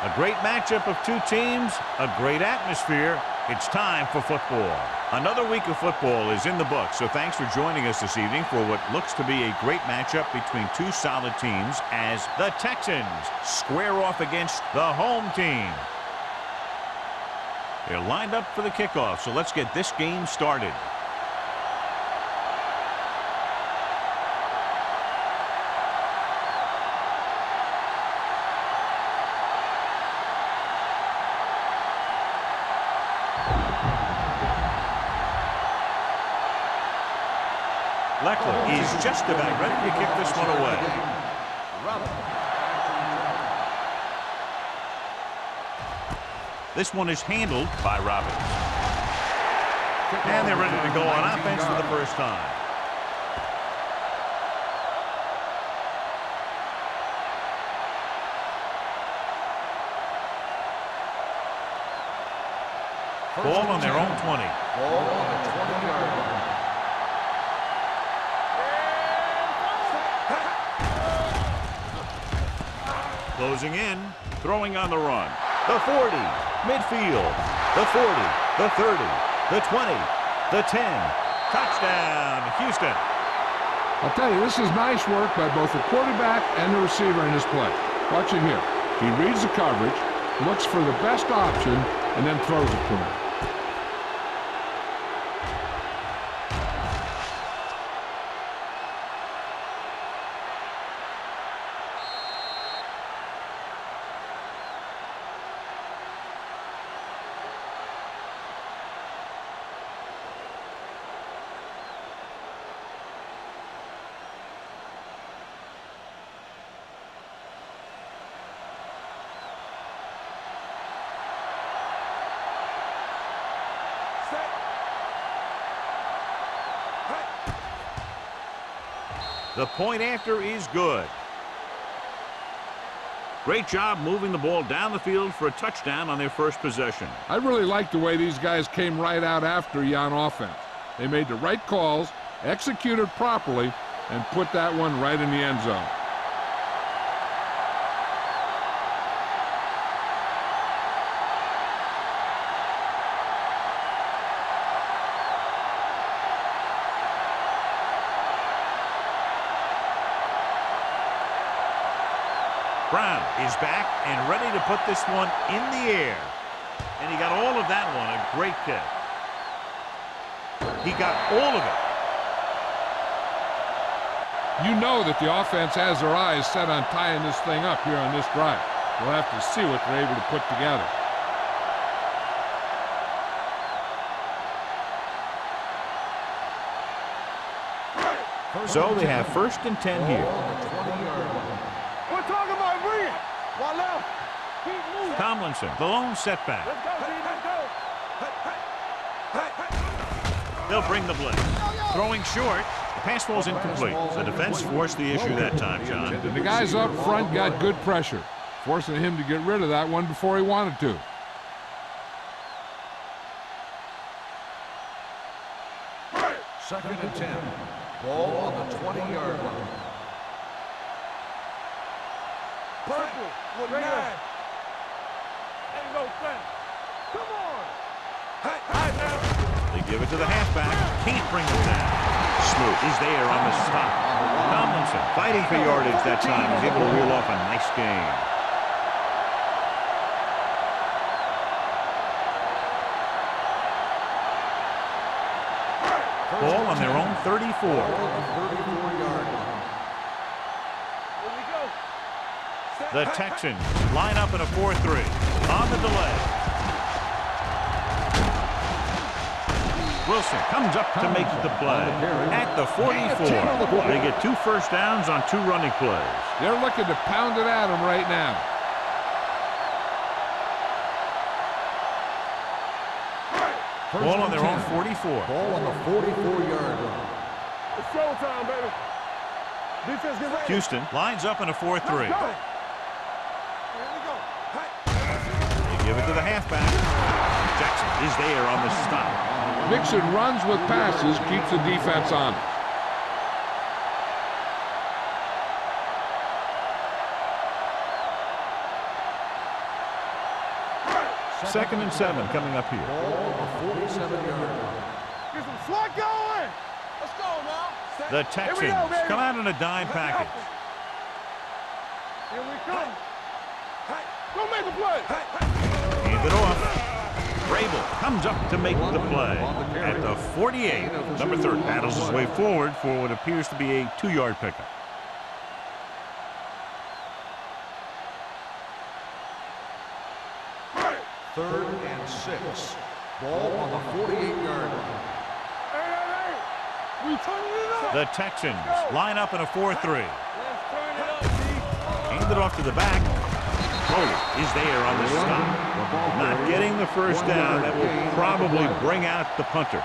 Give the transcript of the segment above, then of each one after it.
A great matchup of two teams, a great atmosphere. It's time for football. Another week of football is in the books, so thanks for joining us this evening for what looks to be a great matchup between two solid teams as the Texans square off against the home team. They're lined up for the kickoff, so let's get this game started. Leckler is just about ready to kick this one away. This one is handled by Robbins. And they're ready to go on offense for the first time. Ball on their own 20. Ball on the 20-yard line. Closing in, throwing on the run. The 40, midfield, the 40, the 30, the 20, the 10. Touchdown, Houston. I'll tell you, this is nice work by both the quarterback and the receiver in this play. Watch it here. He reads the coverage, looks for the best option, and then throws it to him. The point after is good. Great job moving the ball down the field for a touchdown on their first possession. I really like the way these guys came right out after you on offense. They made the right calls, executed properly, and put that one right in the end zone. Brown is back and ready to put this one in the air. And he got all of that one. A great kick. He got all of it. You know that the offense has their eyes set on tying this thing up here on this drive. We'll have to see what they're able to put together. So they have first and 10 here. We're talking about bring it. One left. Keep moving. Tomlinson, the lone setback. Let's go, Steve. Let's go. They'll bring the blitz. Throwing short. The pass falls incomplete. The defense forced the issue that time, John. And the guys up front got good pressure, forcing him to get rid of that one before he wanted to. Second and 10. Ball on the 20-yard line. Purple with 9. Ain't no thing. Come on. They give it to the halfback. Can't bring it down. Smoot is there on the stop. Tomlinson fighting for yardage that time. He's able to reel off a nice gain. Ball on their own 34. The Texans line up in a 4-3 on the delay. Wilson comes up to make the play at the 44. They get 2 first downs on 2 running plays. They're looking to pound it at him right now. Ball on their own 44. Ball on the 44-yard line. It's showtime, baby. Defense get ready. Houston lines up in a 4-3. They give it to the halfback. Jackson is there on the stop. Mixon runs with passes, keeps the defense on. 2nd and 7 coming up here. Ball on the 47-yard line. Get some slot going. Let's go now. The Texans come out in a dime package. Here we come. Go make a play. Hand it off. Vrabel comes up to make the play. At the 48, number 30 battles his way forward for what appears to be a 2-yard pickup. Third and 6. Ball on the 48-yard line. Hey. We turning it up. The Texans line up in a 4-3. Let's turn it up, D. Hand it off to the back. Foley is there on the stop. Not getting the first down. That will probably bring out the punter.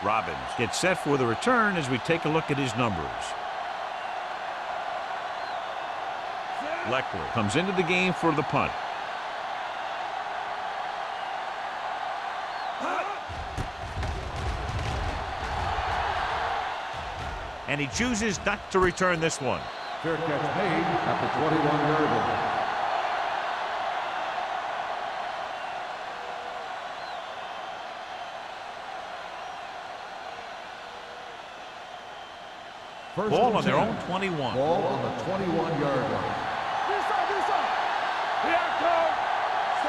Robbins gets set for the return as we take a look at his numbers. Leckler comes into the game for the punt. And he chooses not to return this one. Fair catch made at the 21-yard line. Ball on their own 21. Ball on the 21-yard line. This up. Here I come.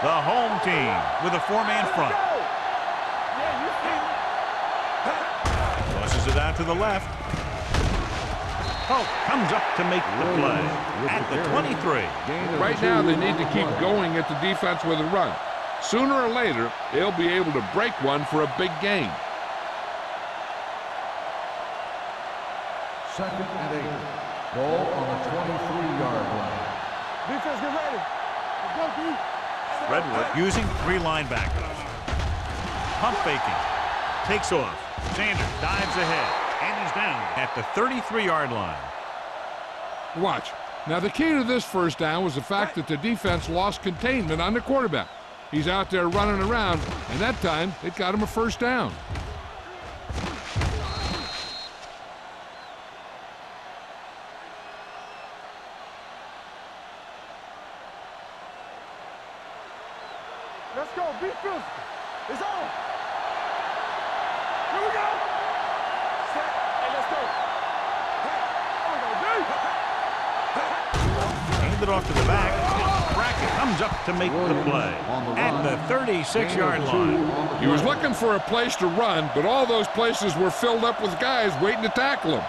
The home team with a 4-man front. Yeah, you see me. Tosses it out to the left. Polk comes up to make the play at the 23. Right now, they need to keep going at the defense with a run. Sooner or later, they'll be able to break one for a big gain. 2nd and 8. Ball on the 23-yard line. Defense, get ready. Let's go, D. Redwood using 3 linebackers. Pump faking. Takes off. Sanders dives ahead. And he's down at the 33-yard line. Watch. Now, the key to this first down was the fact that the defense lost containment on the quarterback. He's out there running around, and that time, it got him a first down. Let's go. Be physical. It's on. Here we go. Set. Hey, let's go. Hand it off to the back. Brackett comes up to make the play at the 36-yard line. He was looking for a place to run, but all those places were filled up with guys waiting to tackle him.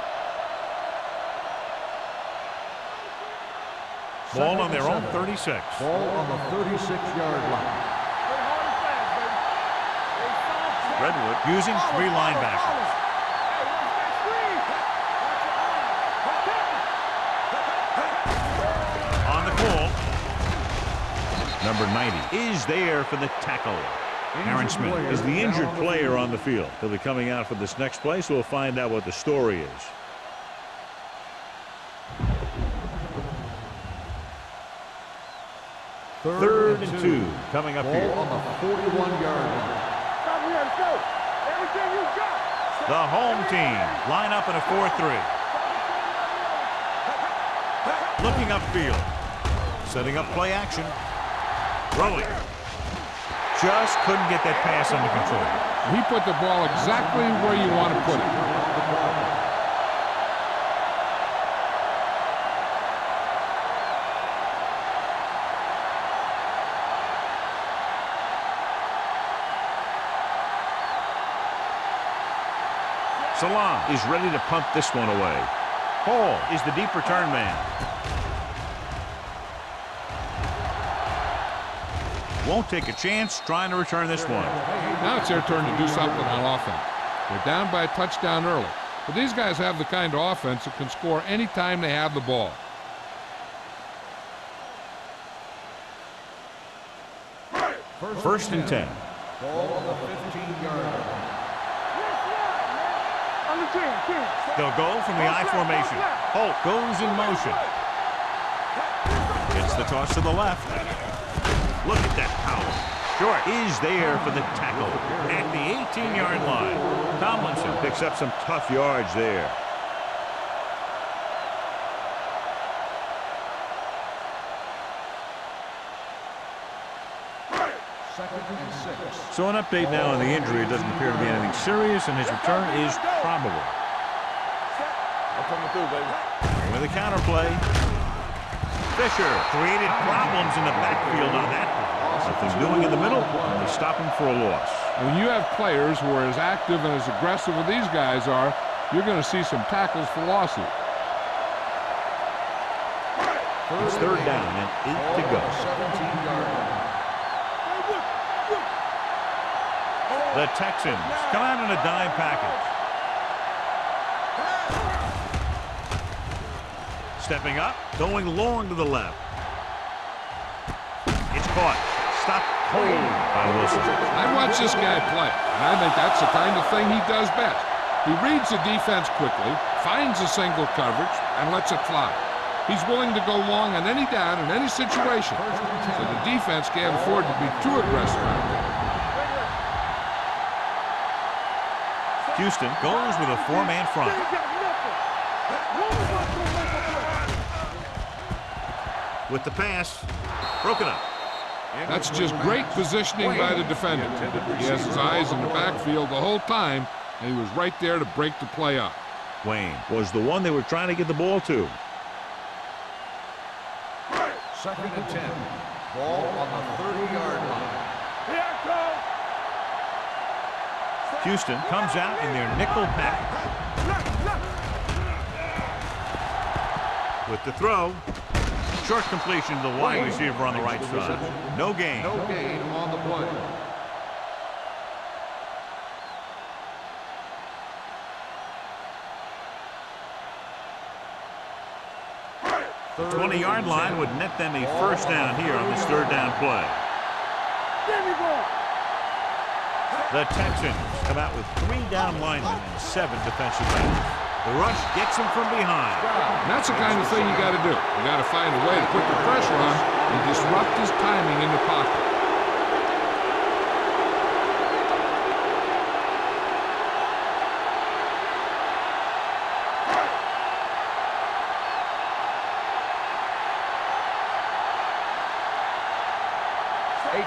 Ball on their own 36. Ball on the 36-yard line. Redwood using 3 linebackers. On the call. Number 90 is there for the tackle. Aaron Smith is the injured player on the field. He'll be coming out for this next play, so we'll find out what the story is. Third and 2 coming up here. On the 41-yard line. Let's go. Everything you got. The home team line up in a 4-3. Looking upfield. Setting up play action. Throwing. Just couldn't get that pass under control. He put the ball exactly where you want to put it. Salam is ready to punt this one away. Hall is the deep return man. Won't take a chance trying to return this one. Now it's their turn to do something on offense. They're down by a touchdown early. But these guys have the kind of offense that can score any time they have the ball. First and 10. Ball on the 15-yard line. They'll go from the I formation. Holt goes in motion. Gets the toss to the left. Look at that power. Short is there for the tackle at the 18-yard line. Tomlinson picks up some tough yards there. So an update now on the injury. It doesn't appear to be anything serious, and his return is probable. I'm coming through, baby. With a counterplay. Fisher created problems in the backfield on that. Nothing doing in the middle, and they stop him for a loss. When you have players who are as active and as aggressive as these guys are, you're going to see some tackles for losses. It's third down and 8 to go. 17-yard line. The Texans come out in a dime package. Stepping up, going long to the left. It's caught. Stopped cold by Wilson. I watch this guy play, and I think that's the kind of thing he does best. He reads the defense quickly, finds a single coverage, and lets it fly. He's willing to go long on any down in any situation, so the defense can't afford to be too aggressive out there. Houston goes with a 4-man front. With the pass, broken up. That's just great positioning by the defender. He has his eyes in the backfield the whole time, and he was right there to break the play up. Wayne was the one they were trying to get the ball to. 2nd and 10. Ball on the 30-yard line. Houston comes out in their nickel package. With the throw. Short completion to the wide receiver on the right side. No gain. No gain on the play. The 20-yard line would net them a first down here on this third down play. The Texans come out with 3 down linemen and 7 defensive backs. The rush gets him from behind. And that's the kind of thing you got to do. You got to find a way to put the pressure on and disrupt his timing in the pocket.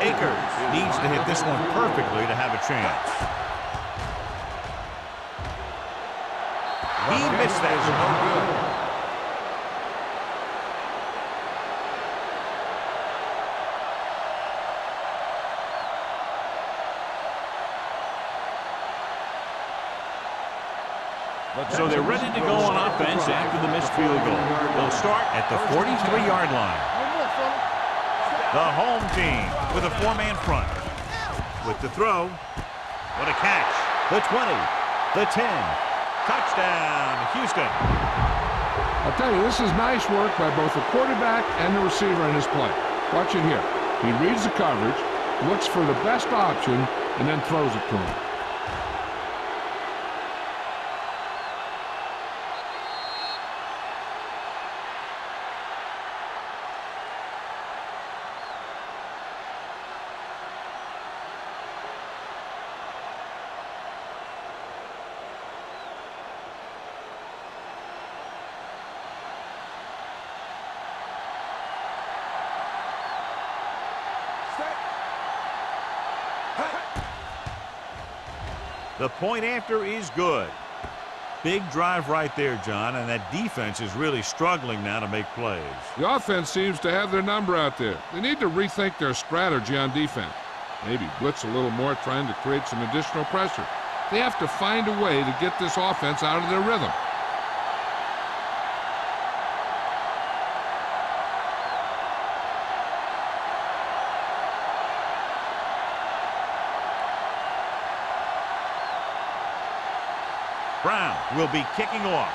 Akers needs to hit this one perfectly to have a chance. He missed that. So they're ready to go on offense after the missed field goal. They'll start at the 43-yard line. The home team with a 4-man front. With the throw. What a catch. The 20. The 10. Touchdown, Houston. I'll tell you, this is nice work by both the quarterback and the receiver in his play. Watch it here. He reads the coverage, looks for the best option, and then throws it to him. The point after is good. Big drive right there, John, and that defense is really struggling now to make plays. The offense seems to have their number out there. They need to rethink their strategy on defense. Maybe blitz a little more, trying to create some additional pressure. They have to find a way to get this offense out of their rhythm. Brown will be kicking off.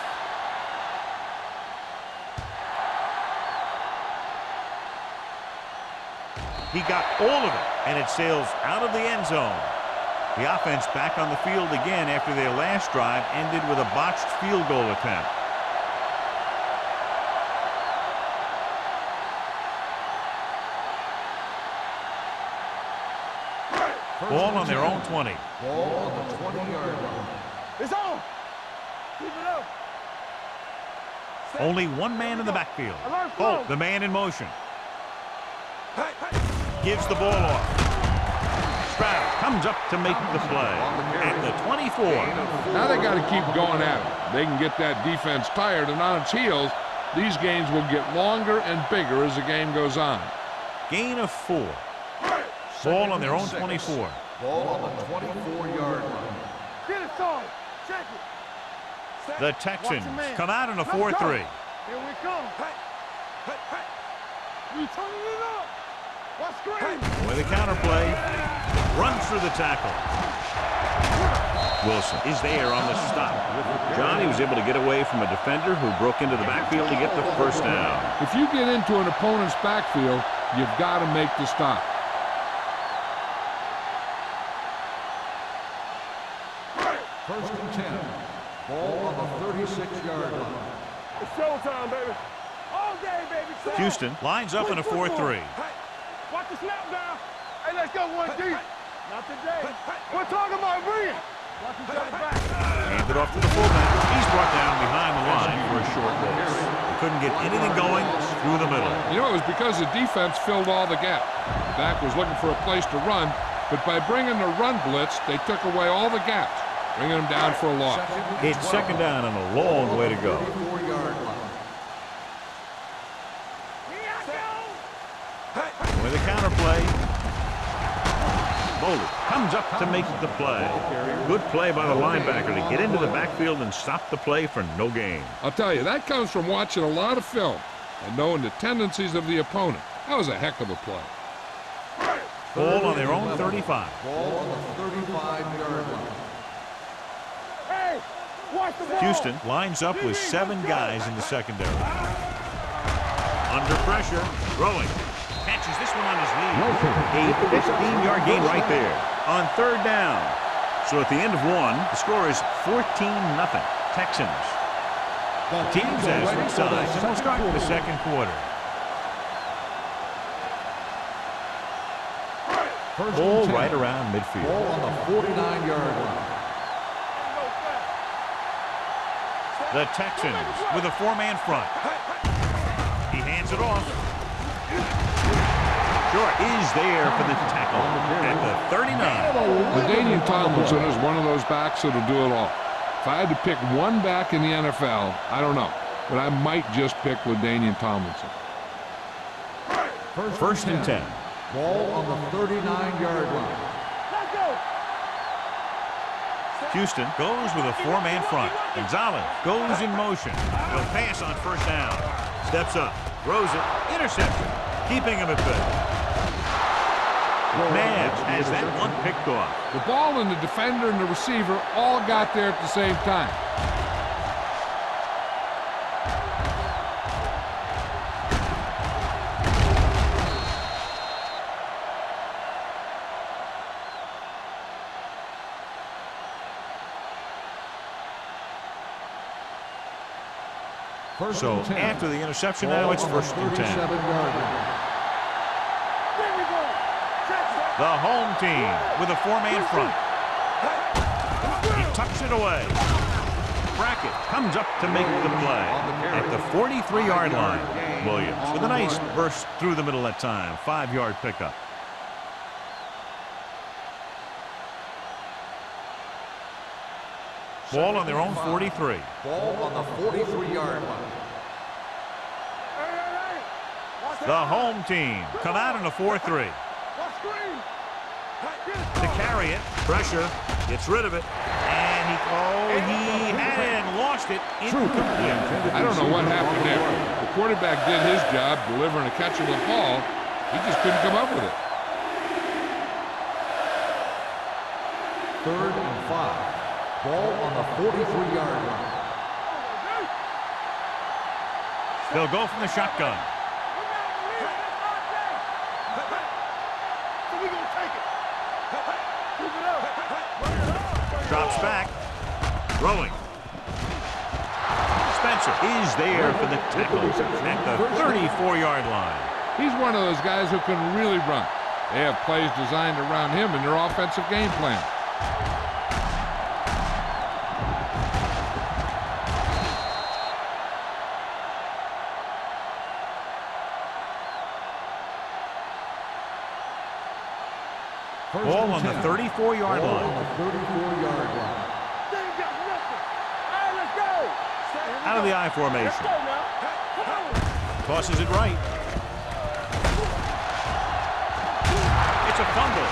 He got all of it, and it sails out of the end zone. The offense back on the field again after their last drive ended with a botched field goal attempt. Ball on their own 20. Ball on the 20-yard line. It's on. Keep it up. Only one man in the backfield. Oh, the man in motion. Gives the ball off. Stroud comes up to make the play at the 24. Now they got to keep going at it. They can get that defense tired and on its heels. These gains will get longer and bigger as the game goes on. Gain of 4. Ball on their own 24. Ball on the 24-yard line. Get it, son. Check it. Set. The Texans Watch your man. come out in a Let's 4-3. go. Here we come. Hey, hey, hey. You turning it up. Let's scream. With a counterplay, runs through the tackle. Wilson is there on the stop. John, he was able to get away from a defender who broke into the backfield to get the first down. If you get into an opponent's backfield, you've got to make the stop. First and 10. Ball on the 36-yard line. It's showtime, baby. All day, baby. Set. Houston lines up in a 4-3. Hey, watch the snap down. Hey, let's go one deep. Not today. We're talking about bringing. Watch him set it back. Handed off to the fullback. He's brought down behind the line for a short loss. He couldn't get anything going through the middle. You know, it was because the defense filled all the gap. The back was looking for a place to run, but by bringing the run blitz, they took away all the gaps, bringing them down for a loss. It's second down and a long way to go. 34-yard line. With a counterplay, Bowler comes up to make the play. Good play by the linebacker to get into the backfield and stop the play for no gain. I'll tell you, that comes from watching a lot of film and knowing the tendencies of the opponent. That was a heck of a play. Ball on their own 35. Ball on the 35-yard line. Hey, watch the ball. Houston lines up with 7 guys in the secondary. Under pressure, throwing. Catches this one on his knee. A 15-yard gain right there on third down. So at the end of 1, the score is 14-0. Texans. Teams as three sides, and we'll start the second quarter. Ball right around midfield. Ball on the 49-yard line. The Texans with a 4-man front. He hands it off. Short is there for the tackle at the 39. LaDainian Tomlinson is one of those backs that'll do it all. If I had to pick one back in the NFL, I don't know, but I might just pick LaDainian Tomlinson. First and 10. Ball on the 39-yard line. Let's go. Houston goes with a 4-man front. Gonzalez goes in motion. He'll pass on first down. Steps up, throws it, interception, keeping him at bay. Mavs has that one picked off. The ball and the defender and the receiver all got there at the same time. So after the interception now, it's first and 10. The home team with a 4-man front. He tucks it away. Brackett comes up to make the play at the 43-yard line. Williams with a nice burst through the middle that time. 5-yard pickup. Ball on their own 43. Ball on the 43-yard line. The home team come out in a 4-3. To carry it, pressure, gets rid of it, and he had it and lost it. Incomplete. I don't know what happened there. The quarterback did his job delivering a catchable ball. He just couldn't come up with it. 3rd and 5. Ball on the 43-yard line. They'll go from the shotgun. Drops back. Throwing. Spencer is there for the tackle at the 34-yard line. He's one of those guys who can really run. They have plays designed around him in their offensive game plan. Ball on on the 34-yard Ball line. on the 34-yard line. They ain't got nothing. All right, let's go. Out of the I Let's formation. go now. Come on. Tosses it right. It's a fumble.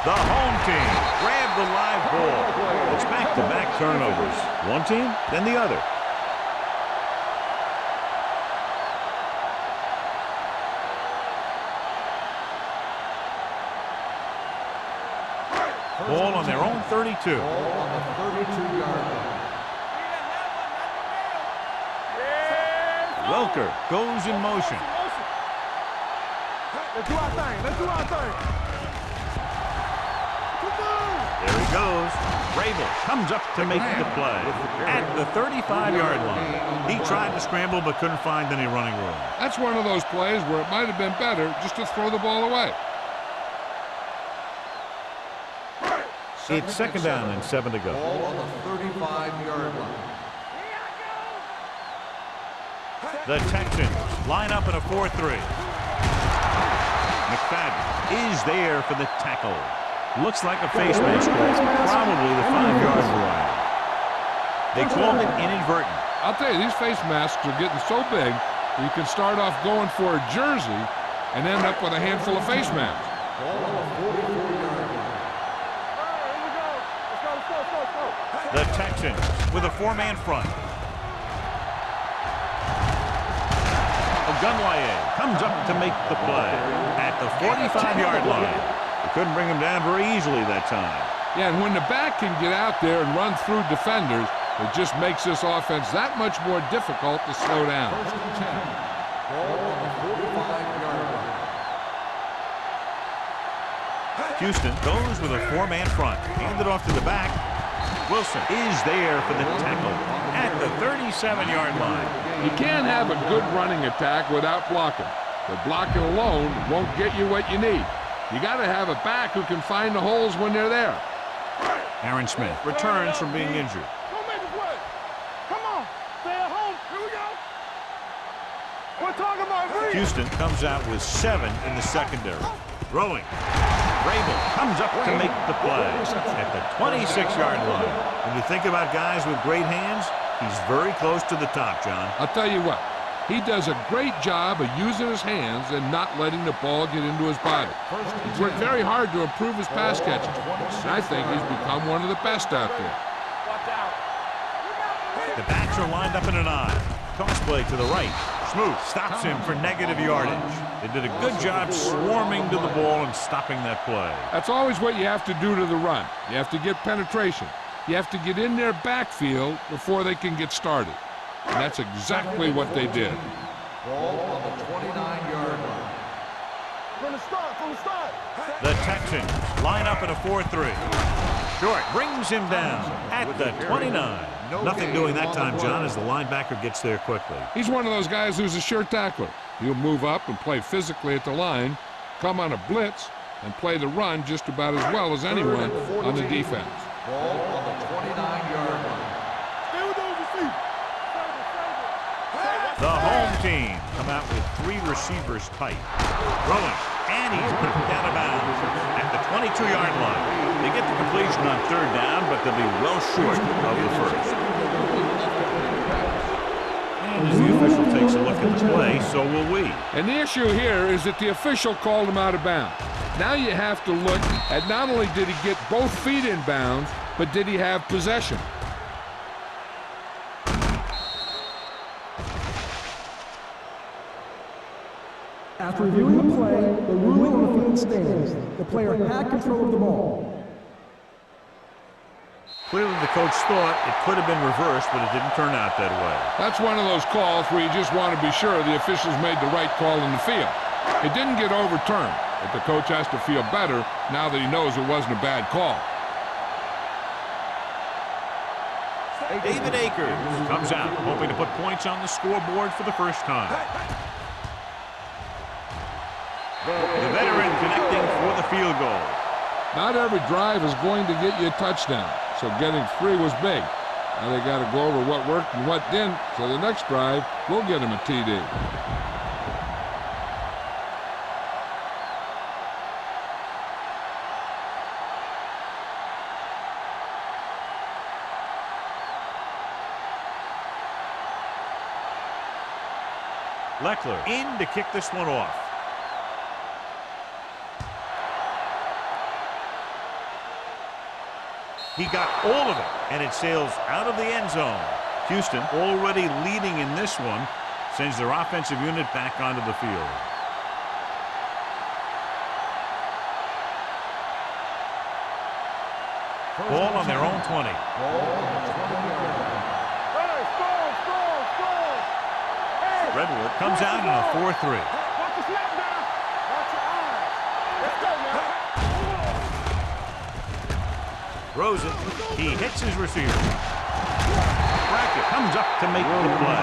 The home team grabbed the live ball. It's back-to-back turnovers. One team, then the other. Ball on their own 32. Ball on the 32-yard line. Welker goes in motion. Let's do our thing. Let's do our thing. Come on. There he goes. Rabel comes up to make the play at the 35-yard line. He tried to scramble but couldn't find any running room. That's one of those plays where it might have been better just to throw the ball away. It's second down and 7 to go. Ball on the 35-yard line. The Texans line up in a 4-3. McFadden is there for the tackle. Looks like a face mask call, probably the 5-yard variety. They called it inadvertent. I'll tell you, these face masks are getting so big you can start off going for a jersey and end up with a handful of face masks. Ball on the 44-yard line. The Texans with a 4-man front. Ogunwaye comes up to make the play at the 45-yard line. They couldn't bring him down very easily that time. Yeah, and when the back can get out there and run through defenders, it just makes this offense that much more difficult to slow down. First and 10. Ball on the 45-yard line. Houston goes with a 4-man front. Handed off to the back. Wilson is there for the tackle at the 37-yard line. You can't have a good running attack without blocking. But blocking alone won't get you what you need. You got to have a back who can find the holes when they're there. Aaron Smith returns from being injured. Don't make us wait. Come on. Stay at home. Here we go. We're talking about Reed. Houston comes out with 7 in the secondary. Throwing. Rabel comes up to make the play at the 26-yard line. When you think about guys with great hands, he's very close to the top, John. I'll tell you what, he does a great job of using his hands and not letting the ball get into his body. He's worked very hard to improve his pass catching, and I think he's become one of the best out there. Watch out. The backs are lined up in an I. Toss play to the right. Smoot stops him for negative yardage. They did a good job swarming to the ball and stopping that play. That's always what you have to do to the run. You have to get penetration. You have to get in their backfield before they can get started. And that's exactly what they did. Ball on the 29-yard line. From the start. The Texans line up in a 4-3. Short brings him down at the 29. Nothing doing that time, John, as the linebacker gets there quickly. He's one of those guys who's a sure tackler. He'll move up and play physically at the line, come on a blitz, and play the run just about as well as anyone on the defense. Ball on the 29-yard line. Stay with those receivers. The home team come out with 3 receivers tight. Throwing, and he's knocked out of bounds at the 22-yard line. They get the completion on 3rd down, but they'll be well short of the first. And as the official takes a look at the play, so will we. And the issue here is that the official called him out of bounds. Now you have to look at not only did he get both feet in bounds, but did he have possession? After reviewing the play, the ruling on the field stands. The player had control of the ball. Clearly the coach thought it could have been reversed, but it didn't turn out that way. That's one of those calls where you just want to be sure the officials made the right call in the field. It didn't get overturned, but the coach has to feel better now that he knows it wasn't a bad call. David Akers comes out, hoping to put points on the scoreboard for the first time. The veteran connecting for the field goal. Not every drive is going to get you a touchdown, so getting 3 was big. Now they got to go over what worked and what didn't, so the next drive will get him a TD. Leckler in to kick this one off. He got all of it, and it sails out of the end zone. Houston, already leading in this one, sends their offensive unit back onto the field. Ball on their own 20. Redwood comes out in a 4-3. Watch the snap now. Watch your eyes. Let's go now. Throws it. He hits his receiver. Brackett comes up to make the play.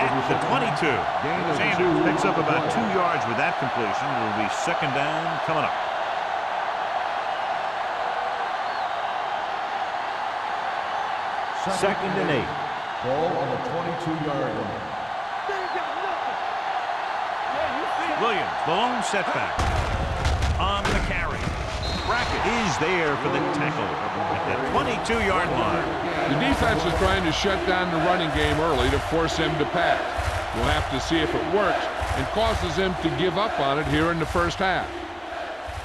At the 22. Sanders picks up about 2 yards with that completion. It will be second down coming up. Second and 8. Ball on the 22-yard line. Williams, the lone setback. On the carry. Brackett is there for the tackle at the 22-yard line. The defense is trying to shut down the running game early to force him to pass. We'll have to see if it works and causes him to give up on it here in the first half.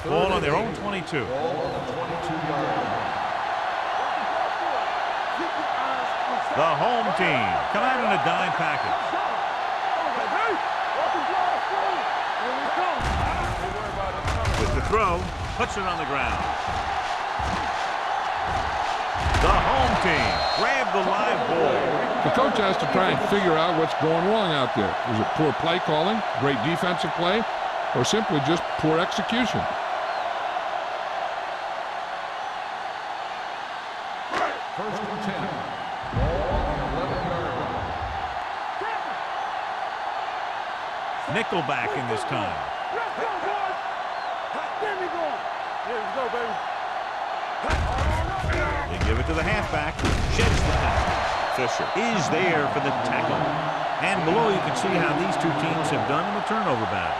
Ball on their own 22. Ball on the 22-yard line. The home team come out in a dime package. With the throw, puts it on the ground. The home team grab the live ball. The coach has to try and figure out what's going wrong out there. Is it poor play calling, great defensive play, or simply just poor execution? First and 10. Ball on the 11-yard line. Nickelback in this time. Let's go, boys. Get me going. Here we go, baby. They give it to the halfback. Sheds the tackle. Fisher is there for the tackle. And below you can see how these two teams have done in the turnover battle.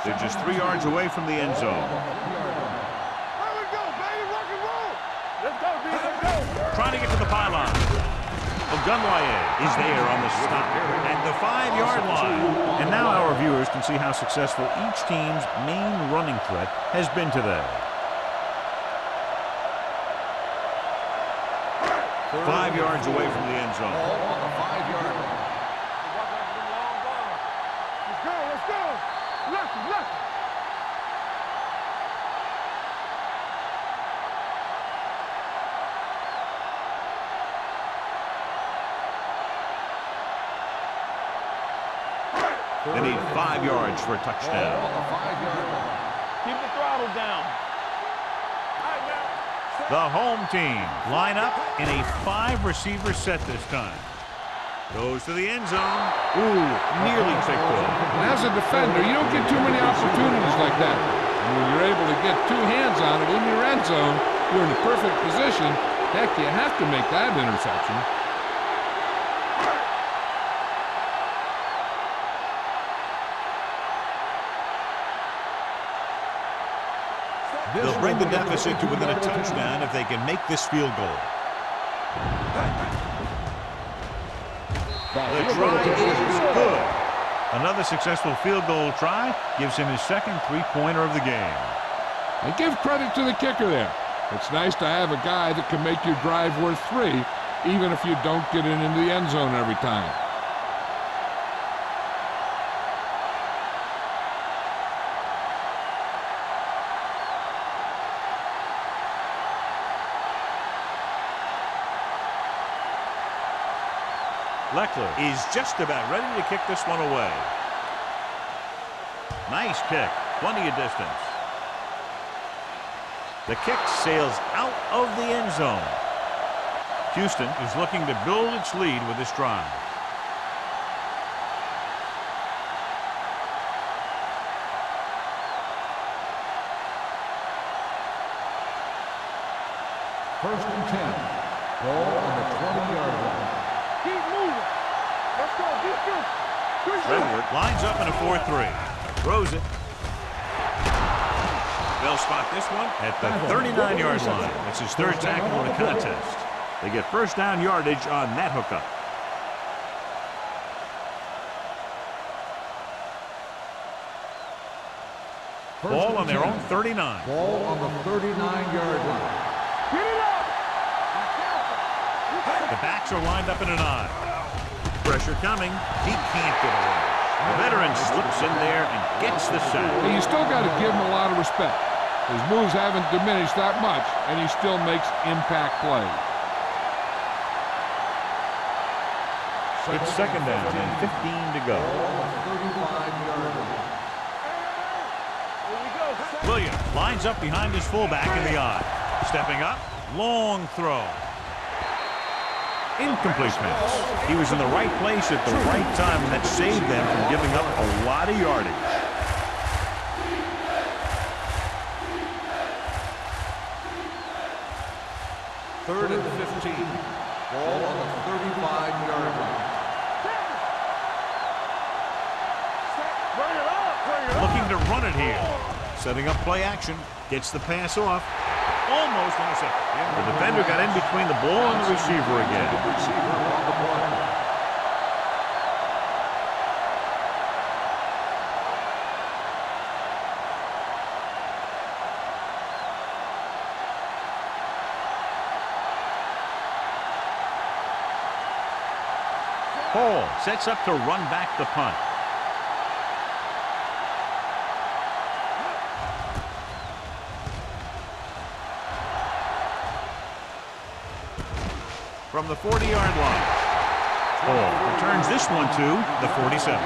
They're just 3 yards away from the end zone. Here we go, baby. Rock and roll. Let's go, B. Let's go. Trying to get to the pylon. Ogunwaye is there on the stop at the 5-yard line. And now our viewers can see how successful each team's main running threat has been today. 5 yards away from the end zone. Ball on the 5-yard line. Let's go. Let's go. Left. They need 5 yards for a touchdown. Ball on the 5-yard line. Keep the throttle down. The home team line up in a 5-receiver set this time. Goes to the end zone. Ooh, nearly picked off. And as a defender, you don't get too many opportunities like that. And when you're able to get 2 hands on it in your end zone, you're in a perfect position. Heck, you have to make that interception. They'll bring the deficit to within a touchdown if they can make this field goal. The try is good. Another successful field goal try gives him his second 3-pointer of the game. And give credit to the kicker there. It's nice to have a guy that can make your drive worth 3, even if you don't get it into the end zone every time. Leckler is just about ready to kick this one away. Nice kick. Plenty of distance. The kick sails out of the end zone. Houston is looking to build its lead with this drive. First and 10. Ball on the 20-yard line. Keep moving. Let's go. Defense. Redwood lines up in a 4-3. Throws it. They'll They'll spot this one at the 39-yard line. That's his third tackle in the contest. They get first down yardage on that hookup. Ball on their own 39. Ball on the 39-yard line. Get it up! The backs are lined up in an I. Pressure coming. He can't get away. The veteran slips in there and gets the sack. You still got to give him a lot of respect. His moves haven't diminished that much, and he still makes impact plays. It's second down and 15 to go. 35-yard line. Williams lines up behind his fullback in the I. Stepping up, long throw. Incomplete pass. He was in the right place at the right time, and that saved them from giving up a lot of yardage. Third and 15. Ball on the 35-yard line. Looking to run it here. Setting up play action. Gets the pass off. Almost intercepted. The defender got in between the ball and the receiver again. Receiver on the play. Hall sets up to run back the punt. From the 40-yard line. Hall returns this one to the 47.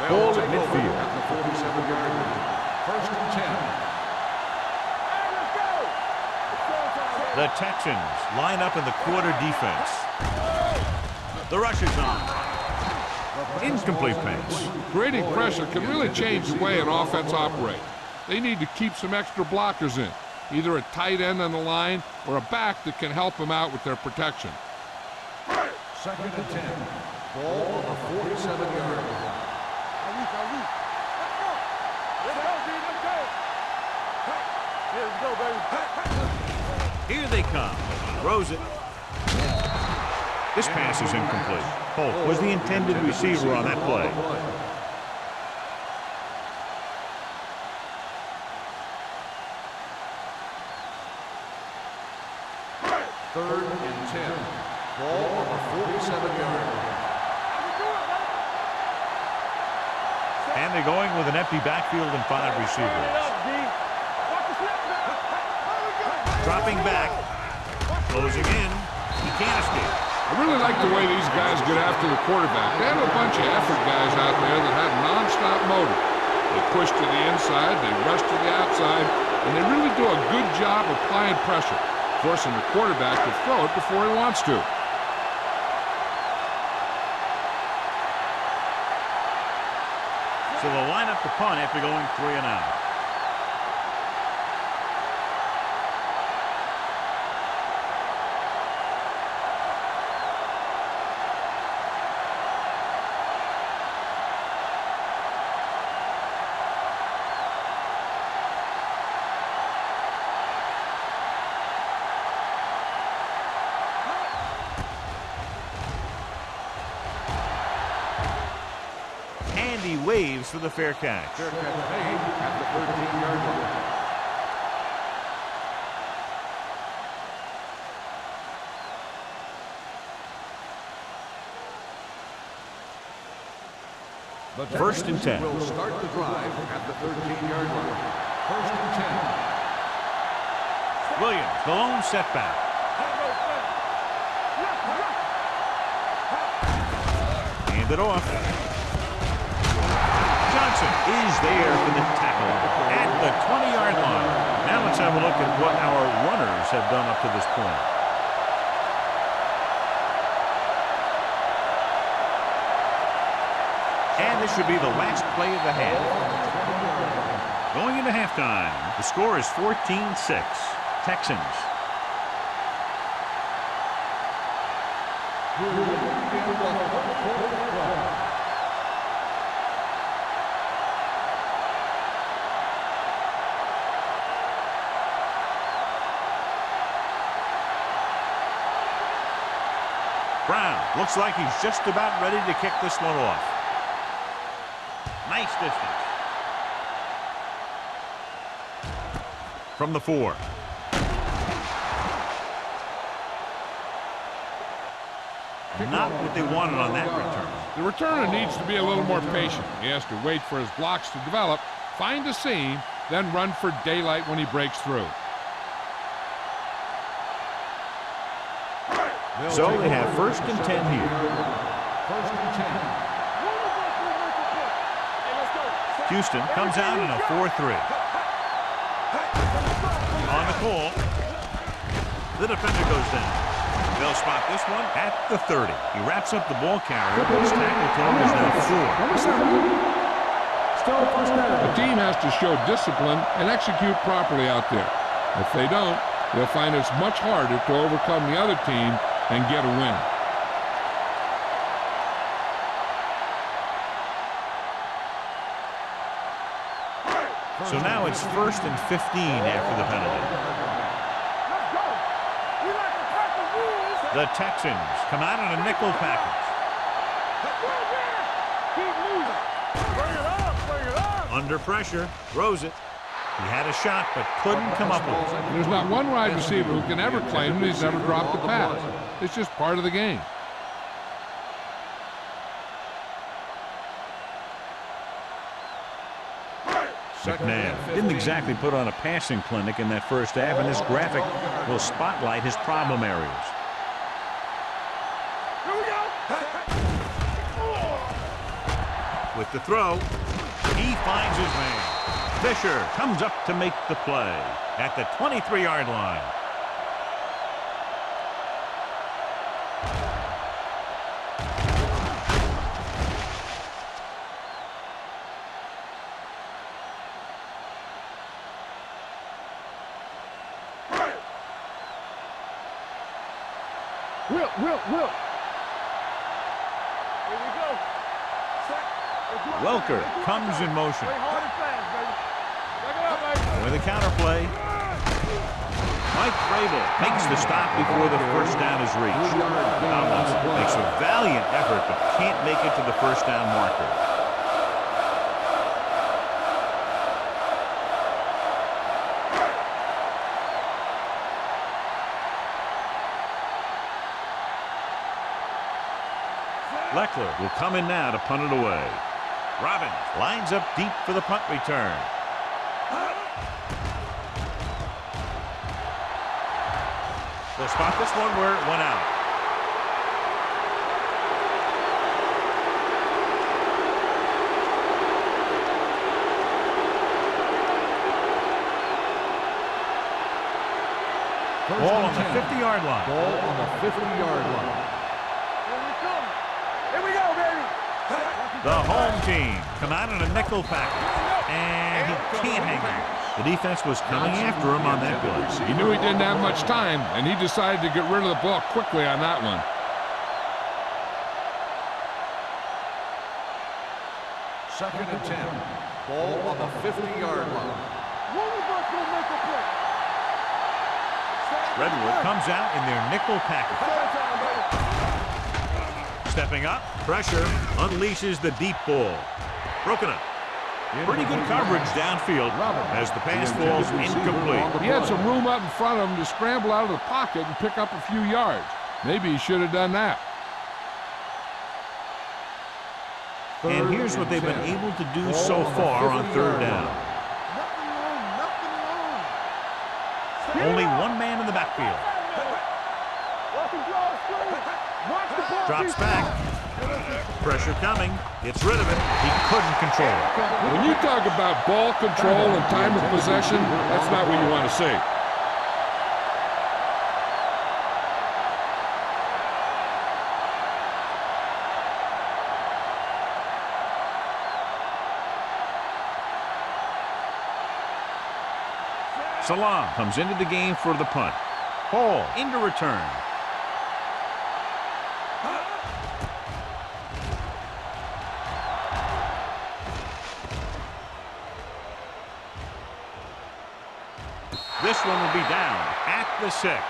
Ball at midfield. At the 47-yard line. First and 10. The Texans line up in the quarter defense. The rush is on. Incomplete pass. Creating pressure can really change the way an offense operates. They need to keep some extra blockers in, either a tight end on the line or a back that can help them out with their protection. Second and 10. Ball on the 47-yard line. Here they come. Throws it. This pass is incomplete. Holt was the intended receiver on that play. Third and 10. Ball on the 47-yard line. And they're going with an empty backfield and 5 receivers. Dropping back. Closing in. He can't escape. I really like the way these guys get after the quarterback. They have a bunch of effort guys out there that have nonstop motor. They push to the inside, they rush to the outside, and they really do a good job applying pressure, forcing the quarterback to throw it before he wants to. So they'll line up the punt after going 3 and out. He waves for the fair catch. Fair catch made at the 13-yard line. First and 10. Will start the drive at the 13-yard line. First and 10. Williams, the lone setback. Hand it off. Johnson is there for the tackle at the 20-yard line. Now let's have a look at what our runners have done up to this point. And this should be the last play of the half. Going into halftime, the score is 14-6. Texans. Brown looks like he's just about ready to kick this one off. Nice distance. From the 4. Not what they wanted on that return. The returner needs to be a little more patient. He has to wait for his blocks to develop, find a seam, then run for daylight when he breaks through. So they have 1st and 10 here. 1st and 10. Houston comes out in a 4-3. On the call. The defender goes down. They'll spot this one at the 30. He wraps up the ball carrier, but his tackle total is now 4. Still first down. The team has to show discipline and execute properly out there. If they don't, they'll find it's much harder to overcome the other team and get a win. So now it's 1st and 15 after the penalty. The Texans come out in a nickel package. Under pressure, throws it. He had a shot, but couldn't come up with it. There's not one wide receiver who can ever claim that he's never dropped a pass. It's just part of the game. McNabb didn't exactly put on a passing clinic in that first half, and this graphic will spotlight his problem areas. With the throw, he finds his man. Fisher comes up to make the play at the 23-yard line. Will. Here we go. Welker comes in motion. Play hard and fast, baby. Back it up, baby. With a counter play, Mike Vrabel makes the stop before the first down is reached. Thomas makes a valiant effort but can't make it to the first down marker. Leckler will come in now to punt it away. Robbins lines up deep for the punt return. They'll spot this one where it went out. Ball on the 50-yard line. Ball on the 50-yard line. Here we go, baby. The home team come out in a nickel package, and he can't hang on. The defense was coming after him on that blitz. He knew he didn't have much time, and he decided to get rid of the ball quickly on that one. Second and 10. Ball on the 50-yard line. Redwood comes out in their nickel package. Stepping up, pressure, unleashes the deep ball. Broken up. Pretty good coverage downfield as the pass falls incomplete. He had some room up in front of him to scramble out of the pocket and pick up a few yards. Maybe he should have done that. And here's what they've been able to do so far on third down. Only one man in the backfield. Drops back. Pressure coming. Gets rid of it. He couldn't control it. When you talk about ball control and time of possession, that's not what you want to see. Salam comes into the game for the punt. Hall into return. This one will be down at the 6.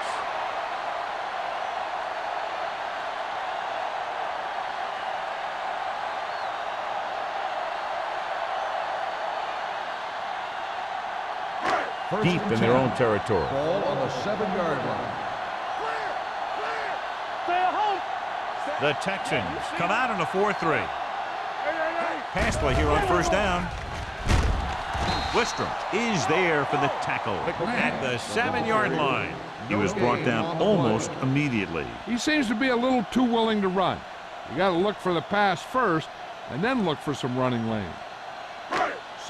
deep in their own territory. Ball on the 7-yard line. Stay at home. The Texans come out on a 4-3. Pass play here on first down. Wistrom is there for the tackle at the 7-yard line. He was brought down almost immediately. He seems to be a little too willing to run. You got to look for the pass first and then look for some running lane.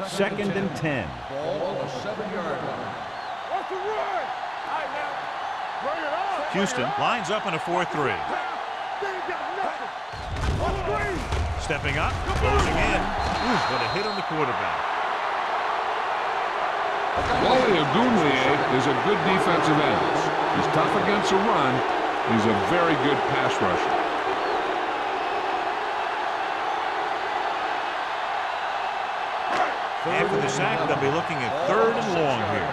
Second and 10. Ball on the 7-yard line. What's the run? All right, now. Bring it on. Houston lines up in a 4-3. They ain't got nothing. On screen. Stepping up, closing in. Ooh, what a hit on the quarterback. Wally Ogunleye is a good defensive end. He's tough against the run. He's a very good pass rusher. After the sack, they'll be looking at 3rd and long here.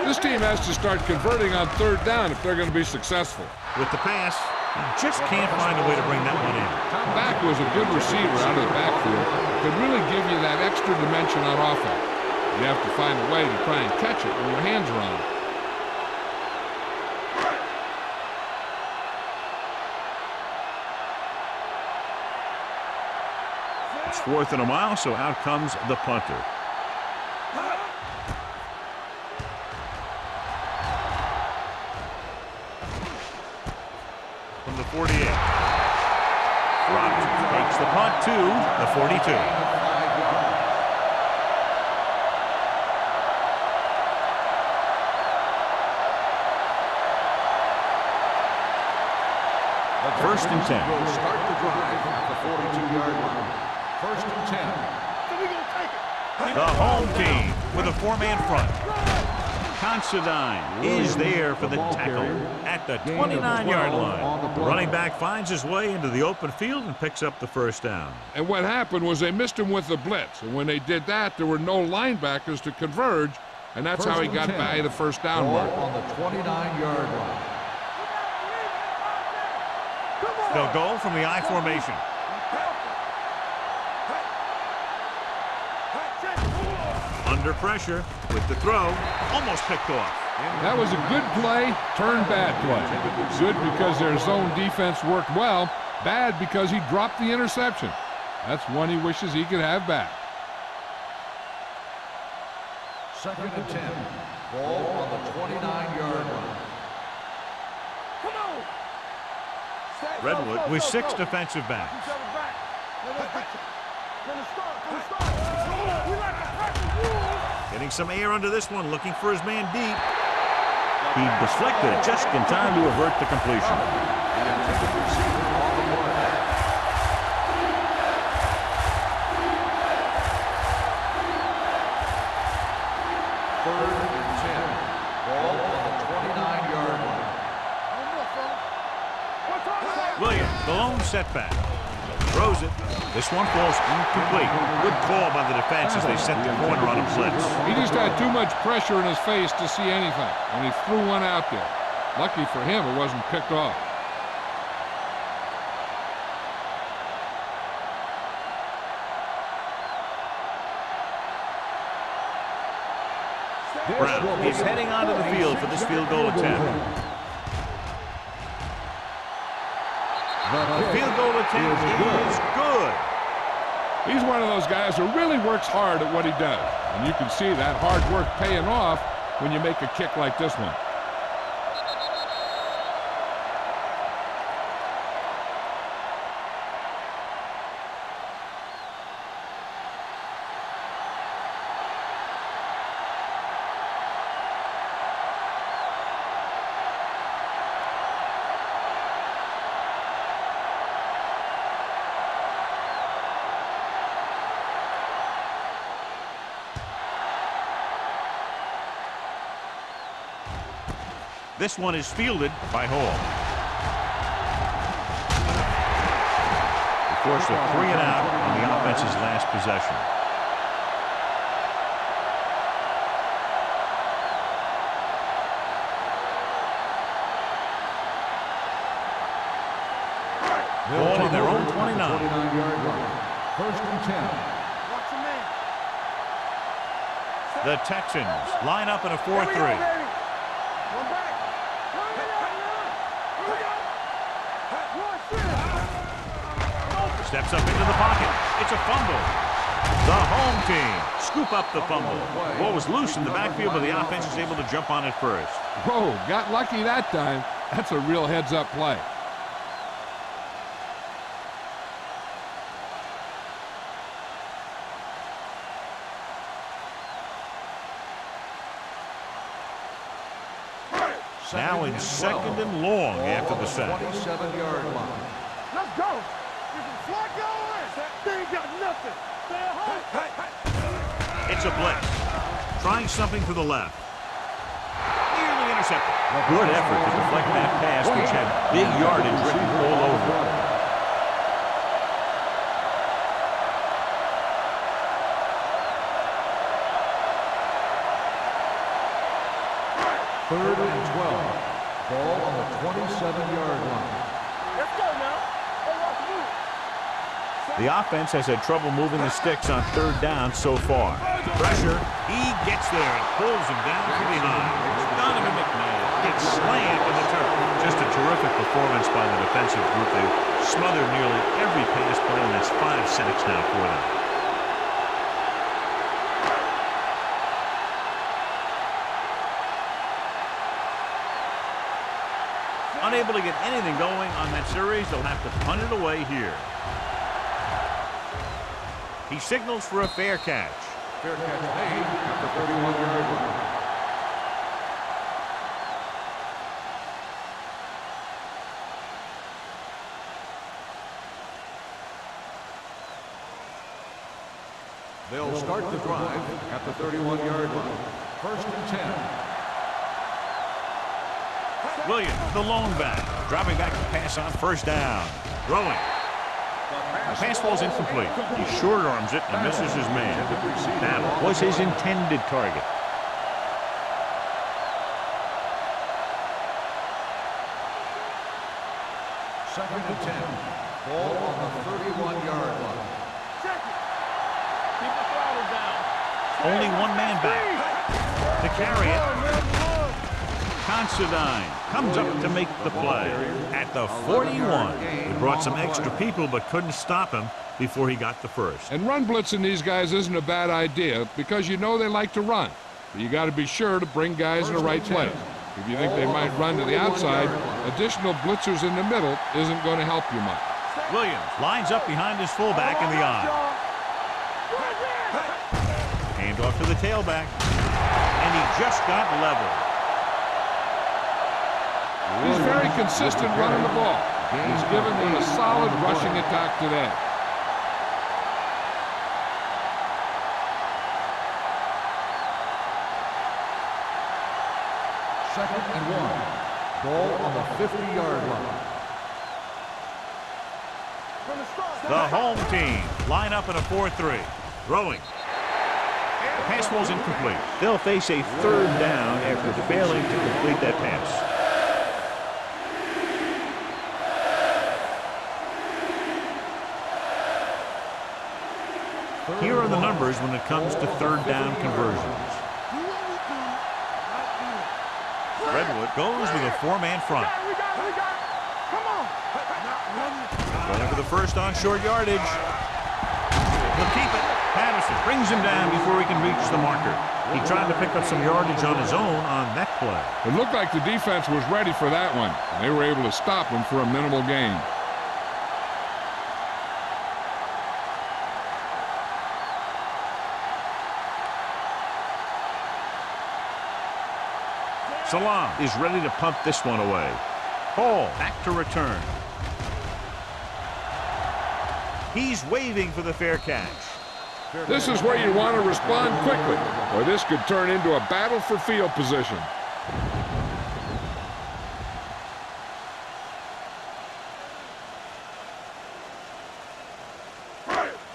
This team has to start converting on 3rd down if they're going to be successful. With the pass, he just can't find a way to bring that one in. Back was a good receiver out of the backfield. Could really give you that extra dimension on offense. You have to find a way to try and catch it when your hands are on it. It's 4th and a mile, so out comes the punter. From the 48. Roberts takes the punt to the 42. First and 10. Will start the drive at the 42-yard line. First and 10. So we gonna take it. The home team with a 4-man front. Considine is there for the tackle at the 29-yard line. The running back finds his way into the open field and picks up the first down. And what happened was they missed him with the blitz. And when they did that, there were no linebackers to converge. And that's how he got by the first down mark. On the 29-yard line. They'll go from the I formation. Under pressure with the throw, almost picked off. That was a good play, turned bad play. Good because their zone defense worked well, bad because he dropped the interception. That's one he wishes he could have back. Second and 10. Ball on the 29-yard line. Redwood with 6 defensive backs. Getting some air under this one, looking for his man deep. He deflected it just in time to avert the completion. Third and 10. Ball on the 29-yard line. Williams, the lone setback. Throws it. This one falls incomplete. Good call by the defense as they set the corner on a blitz. He just had too much pressure in his face to see anything, and he threw one out there. Lucky for him, it wasn't picked off. Brown is heading onto the field for this field goal attempt. The field goal attempt is good. He's one of those guys who really works hard at what he does. And you can see that hard work paying off when you make a kick like this one. This one is fielded by Hall. Of course, a 3 and out on the offense's last possession. Ball on their own 29. 29-yard line. First and 10. Watch your man. The Texans line up in a 4-3. One back. Steps up into the pocket. It's a fumble. The home team scoop up the fumble. Ball was loose in the backfield, but the offense is able to jump on it first. Whoa, got lucky that time. That's a real heads-up play. Now in second and long after the sack. 27-yard line. Let's go. Is it flat going? They ain't got nothing. Stay home. It's a blitz. Trying something to the left. Nearly intercepted. Good effort to deflect that pass, which had big yardage written all over it. Third and 12. Ball on the 27-yard line. Let's go now. The offense has had trouble moving the sticks on third down so far. Pressure. He gets there and pulls him down from behind. Donovan McNabb gets slammed in the turf. Just a terrific performance by the defensive group. They've smothered nearly every pass play, and that's 5 sacks now for them. Unable to get anything going on that series, they'll have to punt it away here. He signals for a fair catch. Fair catch made at the 31-yard line. They'll start the drive at the 31-yard line. First and 10. Williams, the lone back, dropping back to pass on first down. Throwing. The pass falls incomplete. He short arms it and misses his man. That was his intended target. Second and 10. Ball on the 31-yard line. Check it. Keep the throttle down. Only one man back. To carry it. Considine comes up to make the play at the 41. He brought some extra people but couldn't stop him before he got the first. And run blitzing these guys isn't a bad idea because you know they like to run. But you got to be sure to bring guys in the right place. If you think they might run to the outside, additional blitzers in the middle isn't going to help you much. Williams lines up behind his fullback in the eye. Hand off to the tailback. And he just got leveled. He's very consistent running the ball. He's given them a solid rushing attack today. Second and 1. Ball on the 50-yard line. The home team line up in a 4-3. Throwing. The pass falls incomplete. They'll face a third down after failing to complete that pass. Here are the numbers when it comes to third down conversions. Redwood goes with a 4-man front. Come on. Going for the first on short yardage. He'll keep it. Patterson brings him down before he can reach the marker. He tried to pick up some yardage on his own on that play. It looked like the defense was ready for that one. They were able to stop him for a minimal gain. Salam is ready to punt this one away. Hall back to return. He's waving for the fair catch. This is where you want to respond quickly, or this could turn into a battle for field position.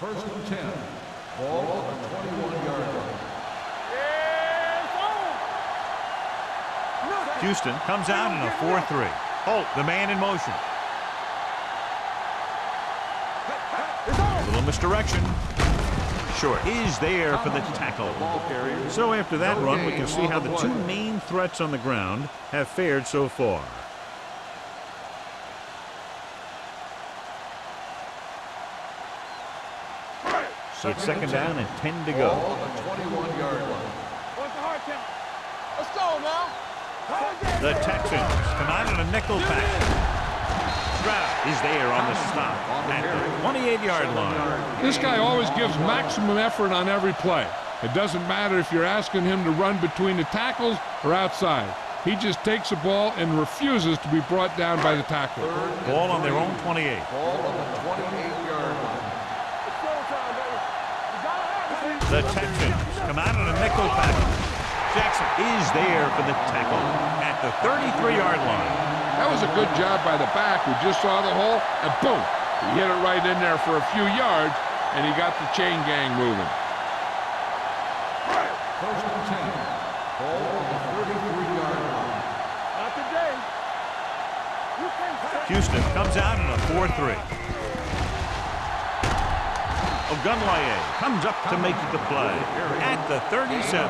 First and 10. Ball on the 21-yard line. Houston comes out in a 4-3. Holt, the man in motion. A little misdirection. short is there for the tackle. So after that run, we can see how the two main threats on the ground have fared so far. It's second down and 10 to go. On the 21-yard line. What's the hard count? Let's go now. The Texans come out in a nickel package. Stroud is there on the stop at the 28-yard line. This guy always gives maximum effort on every play. It doesn't matter if you're asking him to run between the tackles or outside. He just takes the ball and refuses to be brought down by the tackler. Ball on their own 28. Ball on the 28-yard line. The Texans come out in a nickel package. Jackson is there for the tackle at the 33-yard line. That was a good job by the back who just saw the hole, and boom, he hit it right in there for a few yards, and he got the chain gang moving. First and 10. Ball on the 33-yard line. Not today. Houston comes out in a 4-3. Ogunlaye comes up to make the play at the 37.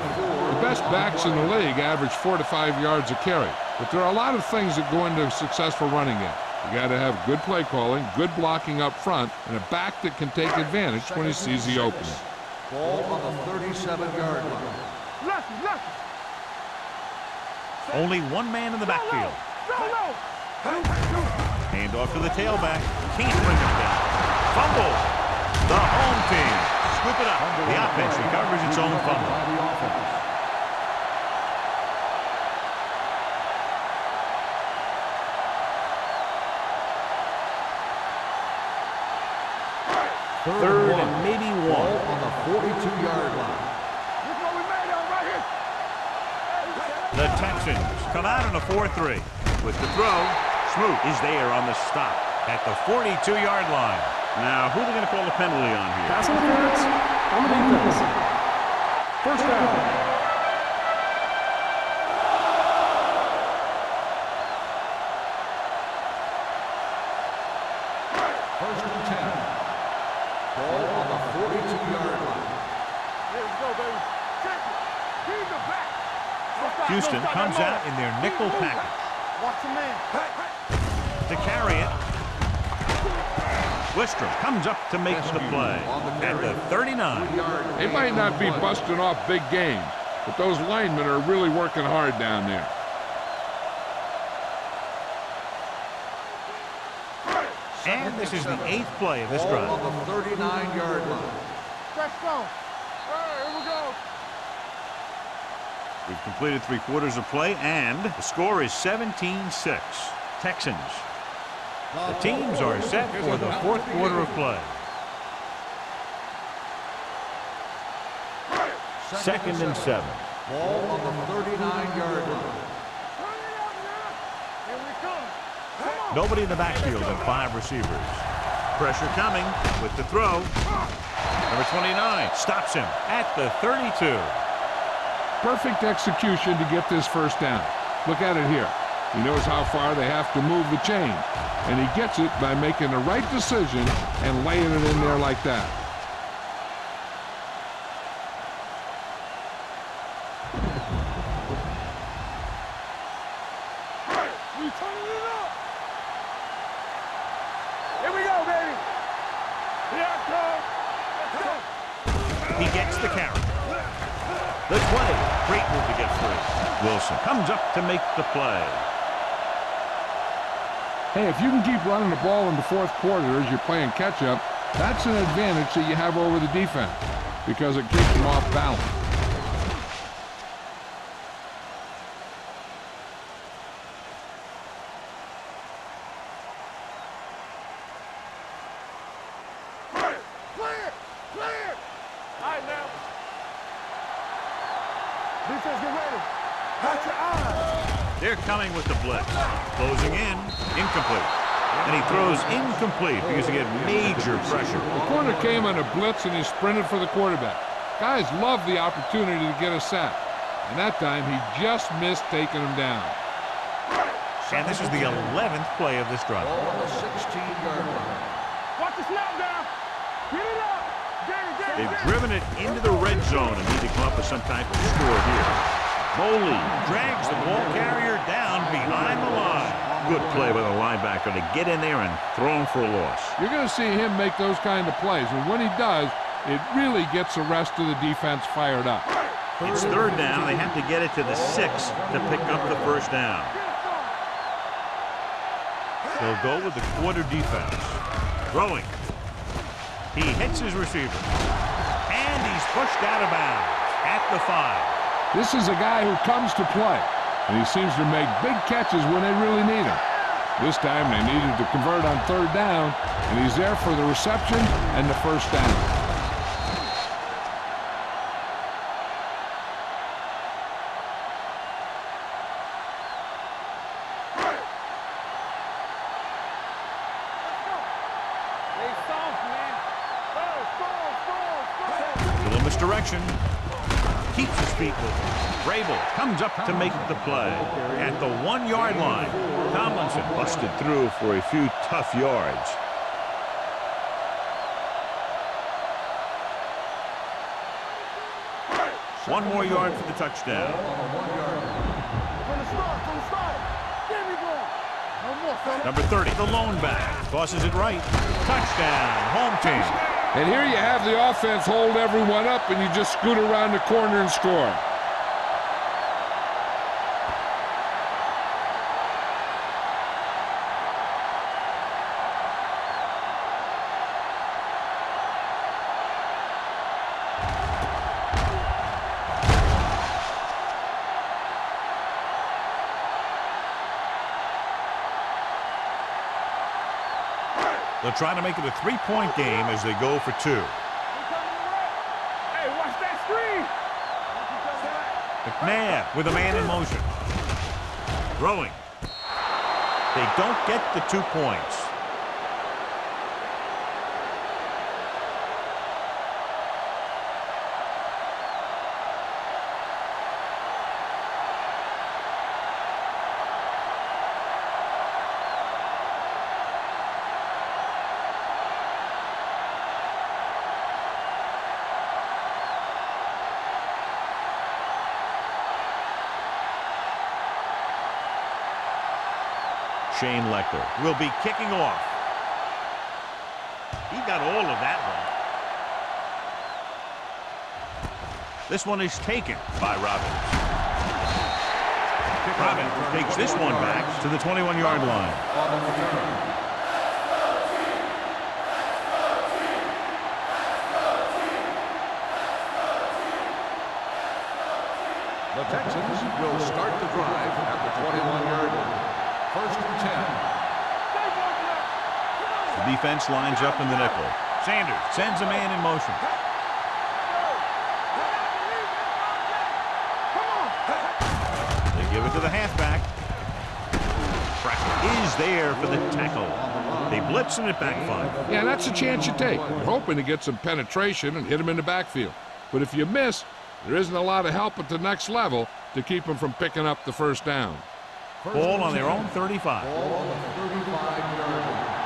The best backs in the league average 4 to 5 yards a carry, but there are a lot of things that go into a successful running game. You got to have good play calling, good blocking up front, and a back that can take advantage when he sees the opening. Ball on the 37-yard line. Only one man in the backfield. Hand off to the tailback. Can't bring him down. Fumble. The home team scoop it up. The offense recovers its own fumble. Third and maybe one. On the 42-yard line. The Texans come out in a 4-3. With the throw, Smoot is there on the stop at the 42-yard line. Now, who are they going to call the penalty on here? Pass interference on the defense. First down. First and 10. Ball on the 42-yard line. Here we go, baby. Check it. He's the back. Houston comes out in their nickel package. Watch the man. To carry it, Wistrom comes up to make the play at the 39. They might not be busting off big games, but those linemen are really working hard down there. And this is the 8th play of this Ball drive. on the 39-yard line. Let's go. All right, here we go. We've completed 3/4 of play, and the score is 17-6. Texans. The teams are set for the 4th quarter of play. Second and 7. Ball on the 39-yard line. Here we come. Nobody in the backfield and 5 receivers. Pressure coming with the throw. Number 29 stops him at the 32. Perfect execution to get this first down. Look at it here. He knows how far they have to move the chain, and he gets it by making the right decision and laying it in there like that. We turning it up. Here we go, baby. Here I come. Let's go. He gets the carry. The 20. Great move to get free. Wilson comes up to make the play. Hey, if you can keep running the ball in the 4th quarter as you're playing catch-up, that's an advantage that you have over the defense because it keeps them off balance. Clear. Clear. All right, now. Defense, get ready. Watch your eyes. They're coming with the blitz. Closing in. Incomplete. And he throws incomplete because he had major pressure. The corner came on a blitz and he sprinted for the quarterback. Guys love the opportunity to get a sack. And that time he just missed taking him down. And this is the 11th play of this drive. Ball on the 16-yard line. Watch the snap down. Get it up. Get it. They've driven it into the red zone and need to come up with some type of score here. Moley drags the ball carrier down behind the line. Good play by the linebacker to get in there and throw him for a loss. You're going to see him make those kind of plays, and when he does, it really gets the rest of the defense fired up. It's third down. They have to get it to the 6 to pick up the first down. They'll go with the quarter defense. Throwing. He hits his receiver. And he's pushed out of bounds at the 5. This is a guy who comes to play, and he seems to make big catches when they really need him. This time they needed to convert on third down, and he's there for the reception and the first down. Little misdirection. Keeps his feet moving. Vrabel comes up to make the play at the 1-yard line. Tomlinson busted through for a few tough yards. One more yard for the touchdown. From the start. There we go. No more, fella. Number 30, the lone back. Tosses it right. Touchdown, home team. And here you have the offense hold everyone up, and you just scoot around the corner and score. They'll try to make it a 3-point game as they go for 2. Hey, watch that screen. McNabb with a man in motion. Throwing. They don't get the 2 points. Shane Lecter will be kicking off. He got all of that one. This one is taken by Robbins. Robbins takes this one back to the 21-yard line. The Texans will start the drive at the 21-yard line. First and 10. The defense lines up in the nickel. Sanders sends a man in motion. They give it to the halfback. Brackett is there for the tackle. They blitz and it backfires. Yeah, that's a chance you take. You're hoping to get some penetration and hit him in the backfield. But if you miss, there isn't a lot of help at the next level to keep him from picking up the first down. Ball on their own 35. Ball on the 35-yard line.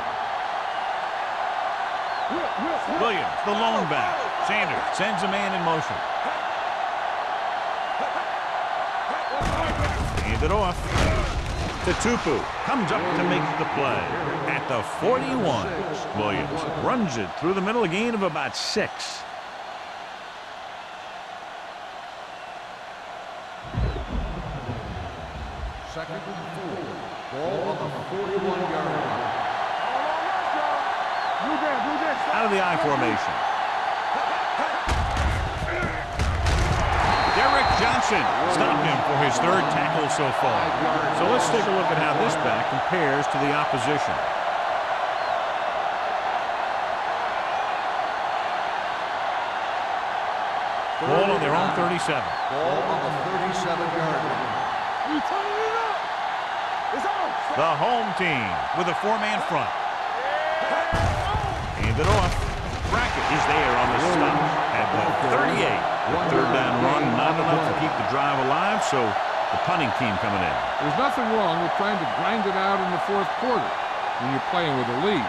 Williams, the lone back. Sanders sends a man in motion. Hand it off. Tupu comes up to make the play at the 41. Williams runs it through the middle, a gain of about 6. Second and 4. Ball on the 41-yard line. Out of the I formation. Derek Johnson stopped him for his 3rd tackle so far. So let's take a look at how this back compares to the opposition. Ball on their own 37. Ball on the 37-yard line. You turning it up. It's on. The home team with a 4-man front. Hand it off. Brackett is there on the stop at the 38. The 3rd down run, not enough to keep the drive alive, so the punting team coming in. There's nothing wrong with trying to grind it out in the 4th quarter when you're playing with a lead.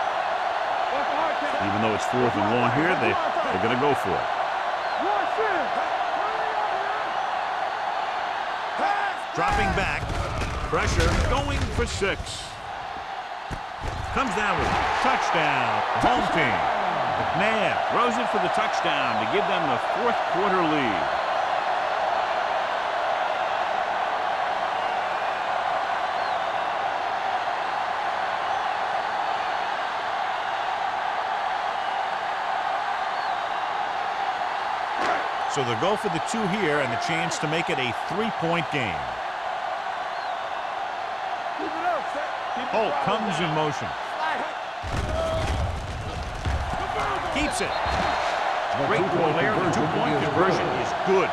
know it's 4th and long here. They're going to go for it. Dropping back. Pressure. Going for 6. Comes down with it. Touchdown. Home team. McNair throws it for the touchdown to give them the 4th quarter lead. So they'll go for the 2 here and the chance to make it a 3-point game. Holt comes in motion. Keeps it. Great call there. The 2-point conversion is good.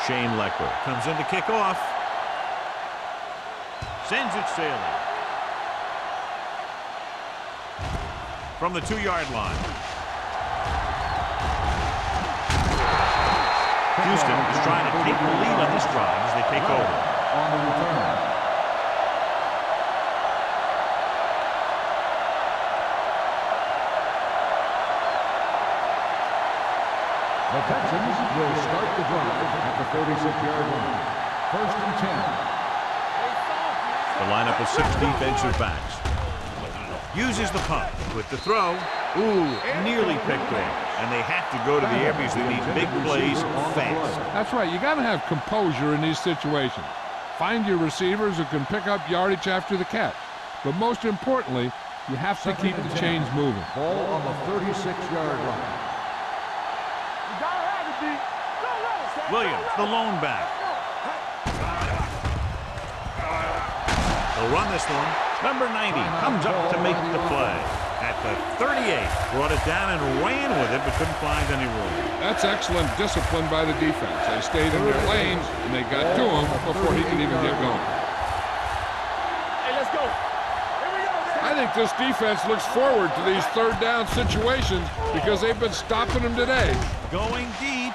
Shane Leckler comes in to kick off. Sends it sailing. From the 2-yard line. Houston is trying to take the lead on this drive as they take over. On the return. The Texans will start the drive at the 36-yard line. 1st and 10. The lineup of 6 defensive backs. Uses the punt with the throw. Ooh, nearly picked off. And they have to go to the air because they need big plays fast. That's right. You got to have composure in these situations. Find your receivers who can pick up yardage after the catch. But most importantly, you have to keep the chains moving. Ball on the 36-yard line. Williams, the lone back. They'll run this one. Number 90 comes up to make the play. At the 38, brought it down and ran with it, but couldn't find any room. That's excellent discipline by the defense. They stayed in their lanes, and they got to him before he could even get going. Hey, let's go. Here we go. I think this defense looks forward to these 3rd down situations because they've been stopping them today. Going deep.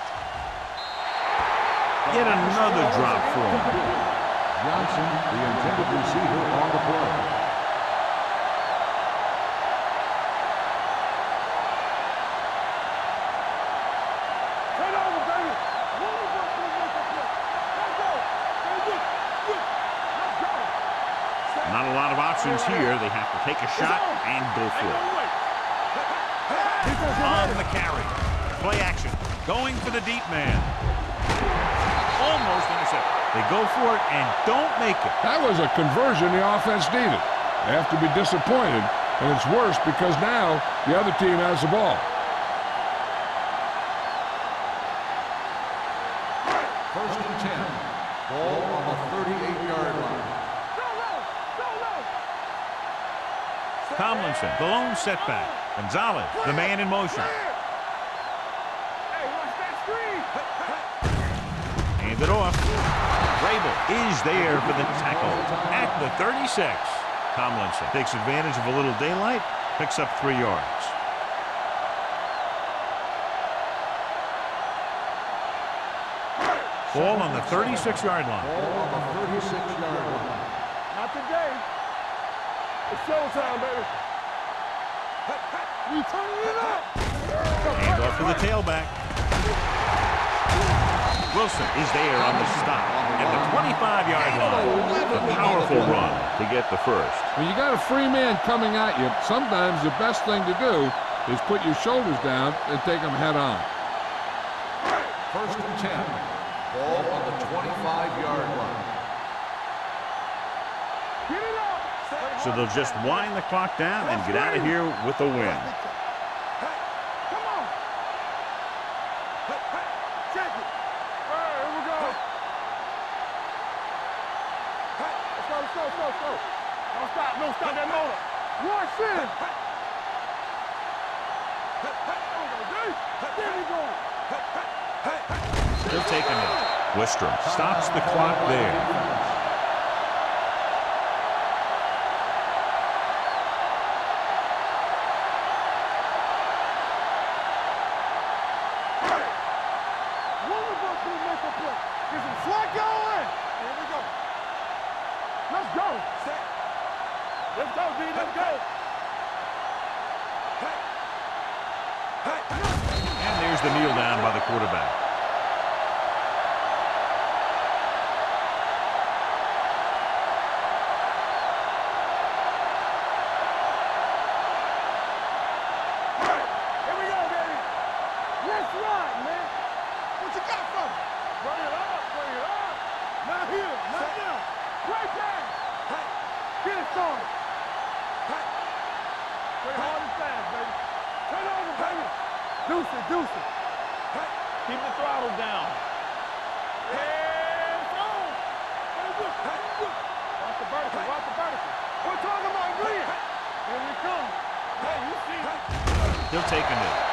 Get another drop for him. Johnson, the intended receiver, on the play. Turn over, baby. Not a lot of options here. They have to take a shot and go for it. On the carry. Play action. Going for the deep man. Almost intercepted. They go for it and don't make it. That was a conversion the offense needed. They have to be disappointed, and it's worse because now the other team has the ball. 1st and 10. Ball on the 38-yard line. Tomlinson, the lone setback. Gonzalez, the man in motion. Hey, watch that screen. Hand it off. Rabel is there for the tackle at the 36. Tomlinson takes advantage of a little daylight, picks up 3 yards. Ball on the 36-yard line. Ball on the 36-yard line. Not today. It's showtime, baby. We turning it up. Hand off to the tailback. Wilson is there on the stop at the 25-yard line. A powerful run to get the first. When you got a free man coming at you, sometimes the best thing to do is put your shoulders down and take them head on. 1st and 10. Ball on the 25-yard line. Get it up. So they'll just wind the clock down and get out of here with a win. Come on. Check it. All right, here we go. Let's go, let's go, let's go, let's go. Don't stop that motor. Rush in. There we go. He'll take a knee. Wistrom stops the clock there. And there's the kneel down by the quarterback. Here we go, baby. Let's ride, man. What you got from me? Bring it up, bring it up. Not here, not now. Right there. Get it started. Play hard and fast, baby. Turn over, baby. Deuce it, deuce it. Keep the throttle down. And on. Watch the vertical, watch the vertical. We're talking about green. Here we come. Hey, you see it. He'll take a knee.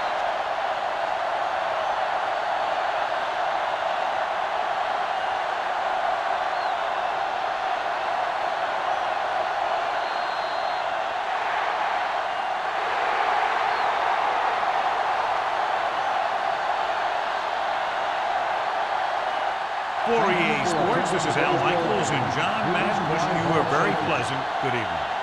For EA Sports, this is Al Michaels and John Madden wishing you a very pleasant good evening.